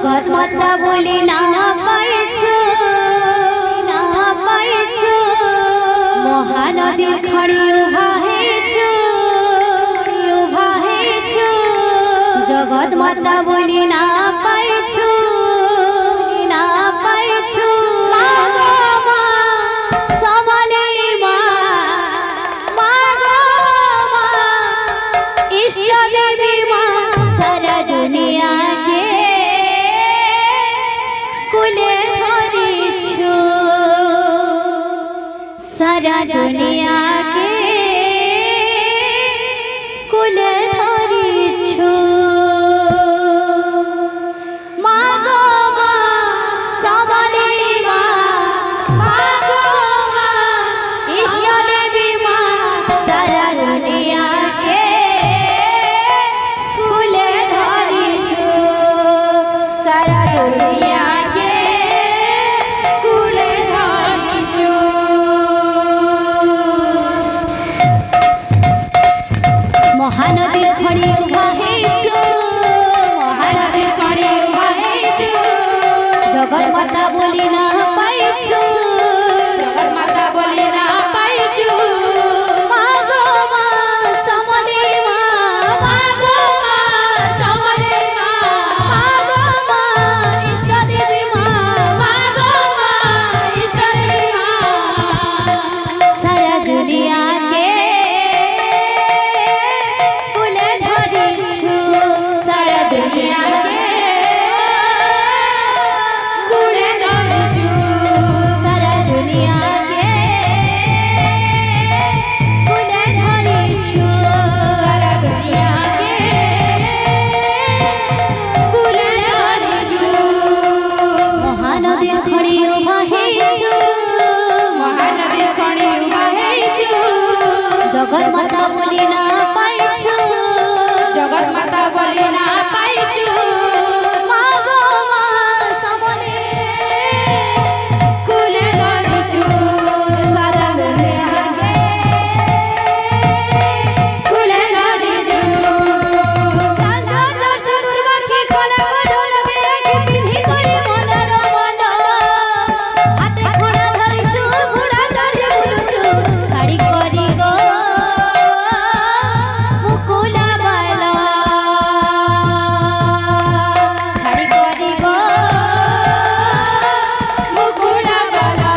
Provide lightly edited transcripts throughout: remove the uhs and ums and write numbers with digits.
জগৎ মাতা বলে না পাইছো, না পাইছো, মহানদীর খড়ি উভা হয়েছো, উভা হয়েছো। জগৎ মাতা বলে না পাইছো, না পাইছো। মা গো মা, সমালে মা, মা গো মা, ইষ্ট দেবী মা, সারা দুনিয়াকে কুলে ধরেছো, সারা দুনিয়াকে কুলে ধরেছো। মা গো মা, সমালে মা, মা গো মা, ইষ্ট দেবী মা, সারা দুনিয়াকে কুলে ধরেছো, সারা দুনিয়াকে কুলে ধরেছো। মহানদীর খড়ি উভা হয়েছো, মহানদীর খড়ি উভা হয়েছো। জগৎ মাতা বলি না পাইছো, জগৎ মাতা বলে না পাইছো। মা গো মা, সমলে মা, মা গো মা, সমলে মা, মা গো মা, ইষ্ট দেবী মা, মা গো মা, ইষ্ট দেবী মা, সারা দুনিয়াকে কুলে ধরেছো, সারা দুনিয়াকে কুলে ধরেছো, সারা দুনিয়াকে কুলে ধরেছো। সারা দুনিয়াকে কুলে ধরেছো। মহানদীর খড়ি উভা হয়েছো, মহানদীর খড়ি উভা হয়েছো। জগৎ মাতা বলি না পাইছো, জগৎ মাতা বলে না পাইছো। মা গো মা, সমলে কুলে ধরেছো, সারা দুনিয়াকে কুলে ধরেছো। লাল ঝড় সিঁদুর মাখি কলা কজলকে আঁখি পিঁধি করে মনের মন। হাতে ঘোড়া ধরিছো, ঘোড়া চড়ে বুলুছো, ছাড়ি করি গো মুকুলা বালা, ছাড়ি করি গো মুকুলা বালা,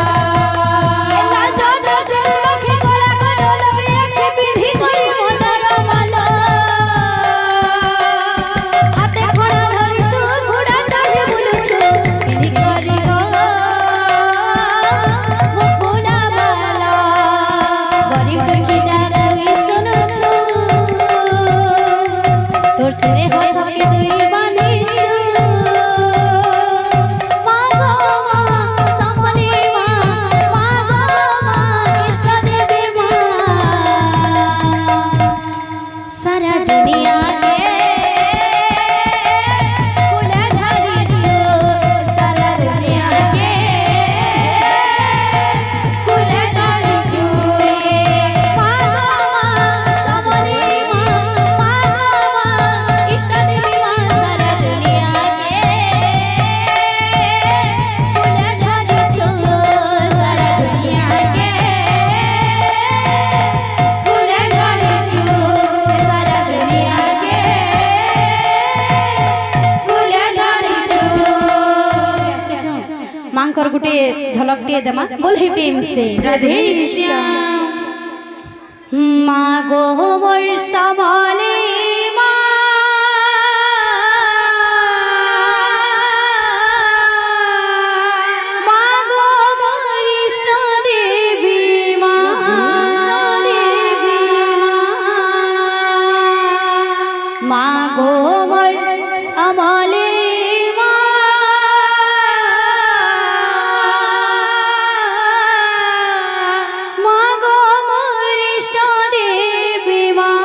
লাল ঝড় সিঁদুর মাখি কলা কজলকে আঁখি পিঁধি করে মনের মন। হাতে ঘোড়া ধরিছো, ঘোড়া চড়ে বুলুছো, পিঁধি করি গো মুকুলা বালা। গরিব দুঃখী ডাক তুই শুনুছো, তোর স্নেহ সবকে তুই বাঁধিছো। মা গো মা, সমলে মা, মা গো মা, ইষ্ট দেবী মা, সারা দুনিয়াকে কুলে ধরেছো, সারা দুনিয়াকে কুলে ধরেছো। মা গো মা, সমলে মা, মা গো মা, ইষ্ট দেবী মা, সারা দুনিয়াকে কুলে ধরেছো, সারা দুনিয়াকে কুলে ধরেছো, সারা দুনিয়াকে কুলে ধরেছো। मांकर गुटे झलक दिए देमा बोल हे प्रेम से राधे श्याम। माँ गो मोर समले माँ, माँ गो मोर इष्ट देवी माँ, माँ गो मोर समले माँ गो मोर इष्ट देवी माँ,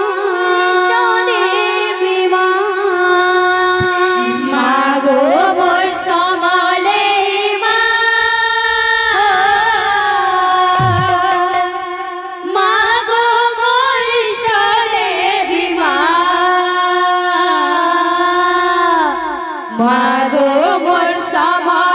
মাগো মোর সমা